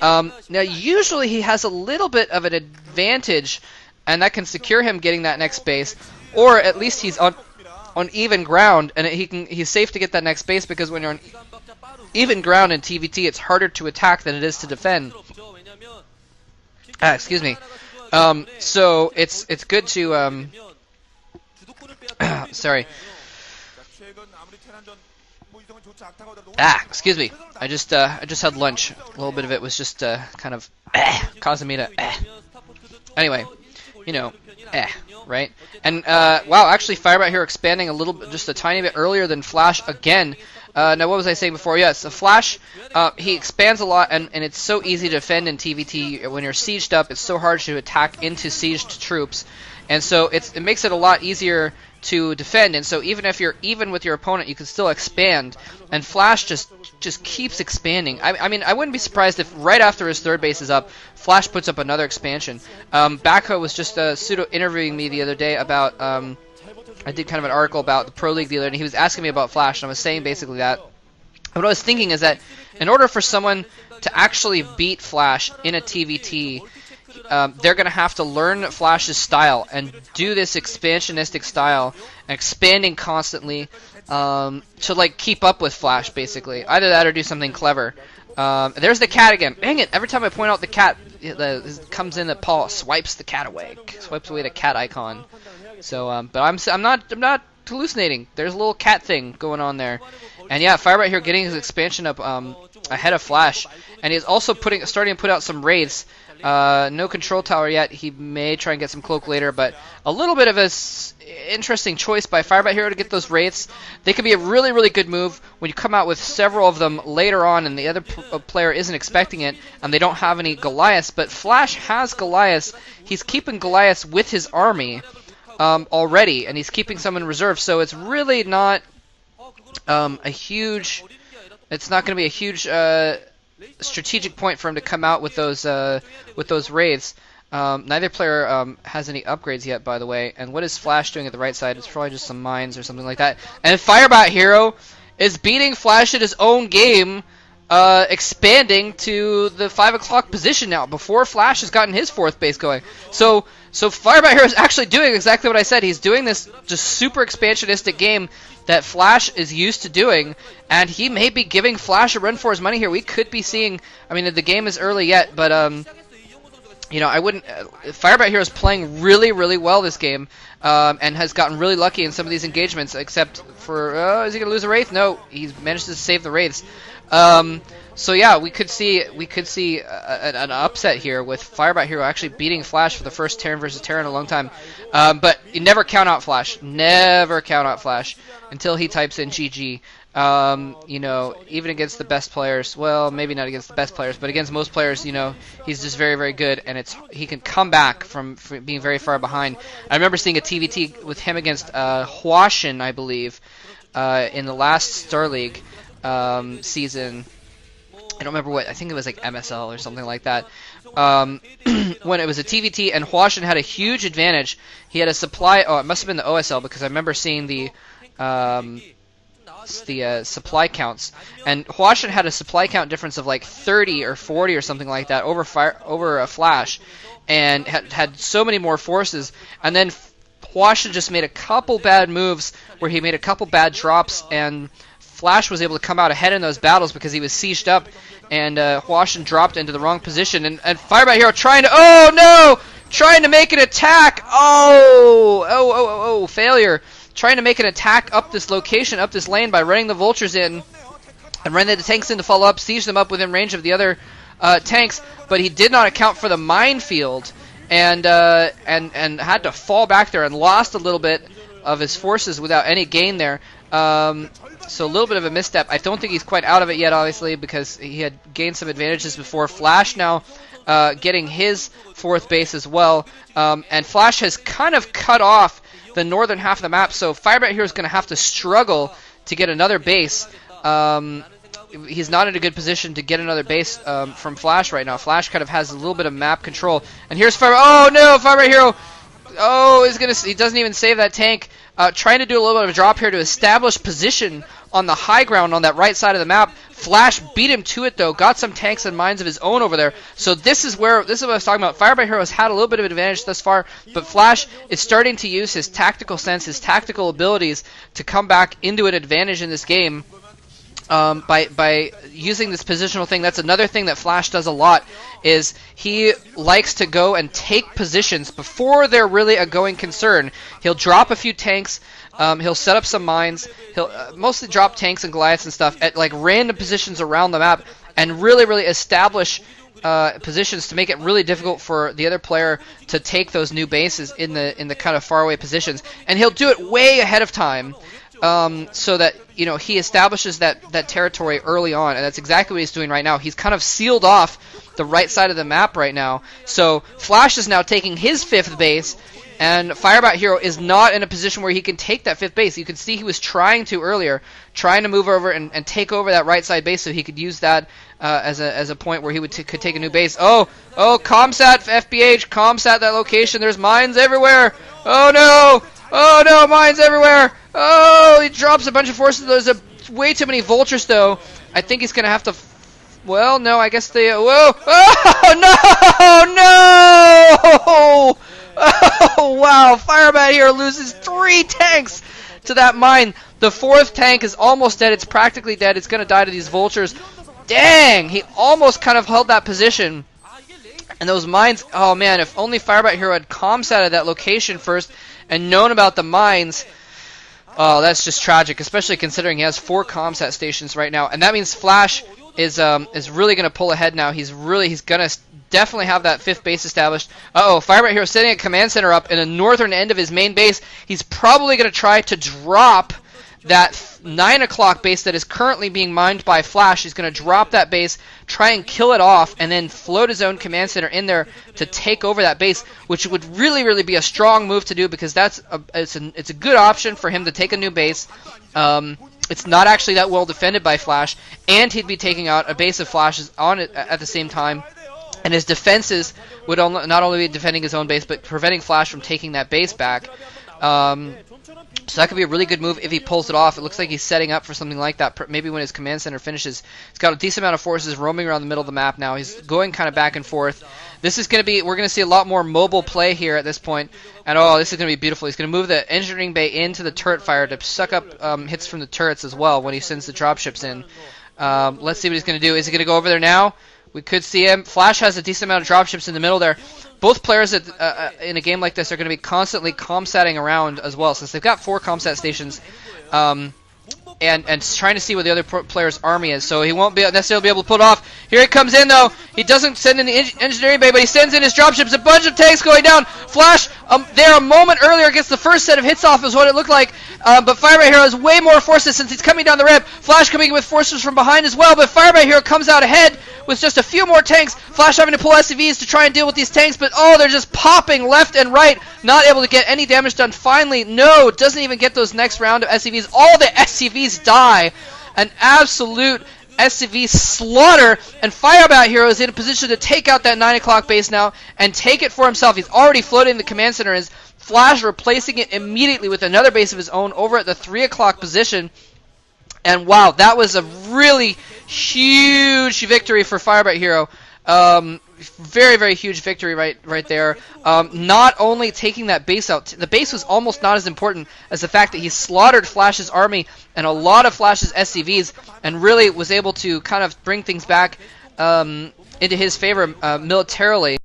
Now, usually he has a little bit of an advantage, and that can secure him getting that next base, or at least he's on even ground, and he's safe to get that next base, because when you're on even ground in TVT, it's harder to attack than it is to defend. Excuse me. So it's good to sorry. Excuse me. I just had lunch. A little bit of it was just kind of causing me to Anyway, you know, right? And wow, actually FireBatHero expanding a little bit, just a tiny bit earlier than Flash again. Now what was I saying before? Yes, the Flash, he expands a lot, and it's so easy to defend in TVT. When you're sieged up, it's so hard to attack into sieged troops, and so it makes it a lot easier to defend. And so even if you're even with your opponent, you can still expand, and Flash just keeps expanding. I mean, I wouldn't be surprised if right after his third base is up, Flash puts up another expansion. Backo was just pseudo interviewing me the other day about I did kind of an article about the Pro League the other day, and he was asking me about Flash, and I was saying basically that. What I was thinking is that in order for someone to actually beat Flash in a TVT, they're going to have to learn Flash's style and do this expansionistic style, expanding constantly to like keep up with Flash, basically. Either that or do something clever. There's the cat again. Dang it! Every time I point out the cat, it comes in that Paul swipes the cat away, swipes away the cat icon. So, but I'm not hallucinating. There's a little cat thing going on there, and yeah, FireBatHero getting his expansion up ahead of Flash, and he's also starting to put out some raids. No control tower yet. He may try and get some cloak later, but a little bit of a interesting choice by FireBatHero to get those wraiths. They could be a really, really good move when you come out with several of them later on, and the other player isn't expecting it, and they don't have any Goliaths. But Flash has Goliaths. He's keeping Goliaths with his army already, and he's keeping some in reserve. So it's really not a huge. It's not going to be a huge strategic point for him to come out with those raids. Neither player has any upgrades yet, by the way. And what is Flash doing at the right side? It's probably just some mines or something like that. And FireBatHero is beating Flash at his own game, expanding to the 5 o'clock position now, before Flash has gotten his fourth base going. So FireBatHero is actually doing exactly what I said. He's doing this just super expansionistic game that Flash is used to doing, and he may be giving Flash a run for his money here. We could be seeing, I mean, the game is early yet, but you know, I wouldn't. FireBatHero is playing really, really well this game, and has gotten really lucky in some of these engagements. Except for, is he gonna lose a wraith? No, he's managed to save the wraiths. So yeah, we could see an upset here with FireBatHero actually beating Flash for the first Terran versus Terran in a long time. But you never count out Flash. Never count out Flash until he types in GG. You know, even against the best players, well, maybe not against the best players, but against most players, you know, he's just very, very good, and he can come back from being very far behind. I remember seeing a TVT with him against Huashin, I believe, in the last Star League season. I don't remember what, I think it was like MSL or something like that. When it was a TVT, and Huashin had a huge advantage. He had a supply, it must have been the OSL, because I remember seeing the supply counts, and Huashin had a supply count difference of like 30 or 40 or something like that over a Flash, and had so many more forces. And then Huashin just made a couple bad moves where he made a couple bad drops, and Flash was able to come out ahead in those battles because he was sieged up, and Huashin dropped into the wrong position, and FireBatHero trying to make an attack. Failure. Trying to make an attack up this location, up this lane, by running the vultures in and running the tanks in to follow up, siege them up within range of the other tanks, but he did not account for the minefield, and had to fall back there and lost a little bit of his forces without any gain there. So a little bit of a misstep. I don't think he's quite out of it yet, obviously, because he had gained some advantages before. Flash now getting his fourth base as well, and Flash has kind of cut off the northern half of the map, so FireBatHero is going to have to struggle to get another base. He's not in a good position to get another base from Flash right now. Flash kind of has a little bit of map control, and here's FireBatHero. Oh no, FireBatHero Oh, he doesn't even save that tank. Trying to do a little bit of a drop here to establish position on the high ground on that right side of the map. Flash beat him to it though. Got some tanks and mines of his own over there. So this is what I was talking about. FireBatHero has had a little bit of an advantage thus far, but Flash is starting to use his tactical sense, his tactical abilities to come back into an advantage in this game. By using this positional thing. That's another thing that Flash does a lot, is he likes to go and take positions before they're really a going concern. He'll drop a few tanks, he'll set up some mines, he'll mostly drop tanks and Goliaths and stuff at like random positions around the map and really establish positions to make it really difficult for the other player to take those new bases in the kind of faraway positions. And he'll do it way ahead of time. So that, you know, he establishes that territory early on, and that's exactly what he's doing right now. He's kind of sealed off the right side of the map right now. So Flash is now taking his 5th base, and FireBatHero is not in a position where he can take that 5th base. You can see he was trying to earlier, trying to move over and take over that right side base so he could use that as a point where he could take a new base. Oh, Comsat, FBH, Comsat that location. There's mines everywhere. Oh no, mines everywhere. Oh, he drops a bunch of forces. There's way too many vultures, though. I think he's going to have to... Well, no, I guess they... Whoa! Oh, no! Oh, wow. FireBatHero loses 3 tanks to that mine. The 4th tank is almost dead. It's practically dead. It's going to die to these vultures. Dang! He almost kind of held that position. And those mines... Oh, man, if only FireBatHero had comsatted that location first and known about the mines... Oh, that's just tragic, especially considering he has 4 comsat stations right now, and that means Flash is really going to pull ahead now. He's going to definitely have that 5th base established. FireBatHero setting a command center up in the northern end of his main base. He's probably going to try to drop that 9 o'clock base that is currently being mined by Flash. He's going to drop that base, try and kill it off, and then float his own command center in there to take over that base, which would really be a strong move to do, because it's a good option for him to take a new base. It's not actually that well defended by Flash, and he'd be taking out a base of Flash's on it at the same time. And his defenses would not only be defending his own base, but preventing Flash from taking that base back. So that could be a really good move if he pulls it off. It looks like he's setting up for something like that, maybe when his command center finishes. He's got a decent amount of forces roaming around the middle of the map now. He's going kind of back and forth. This is going to be, we're going to see a lot more mobile play here at this point. And this is going to be beautiful. He's going to move the engineering bay into the turret fire to suck up hits from the turrets as well when he sends the dropships in. Let's see what he's going to do. Is he going to go over there now? We could see him. Flash has a decent amount of dropships in the middle there. Both players in a game like this are going to be constantly comsatting around as well, since they've got 4 comsat stations, and trying to see where the other player's army is. So he won't necessarily be able to pull it off. Here he comes in, though. He doesn't send in the engineering bay, but he sends in his dropships. A bunch of tanks going down. Flash, there a moment earlier, gets the first set of hits off, is what it looked like. But FireBatHero has way more forces since he's coming down the ramp. Flash coming in with forces from behind as well, but FireBatHero comes out ahead with just a few more tanks. Flash having to pull SCVs to try and deal with these tanks, but they're just popping left and right, not able to get any damage done. Finally, no, doesn't even get those next round of SCVs. All the SCVs die. An absolute SCV slaughter, and FireBatHero is in a position to take out that 9 o'clock base now and take it for himself. He's already floating the command center, and Flash replacing it immediately with another base of his own over at the 3 o'clock position. And wow, that was a really huge victory for FireBatHero. Very huge victory right there. Not only taking that base out, the base was almost not as important as the fact that he slaughtered Flash's army and a lot of Flash's SCVs, and really was able to kind of bring things back into his favor militarily.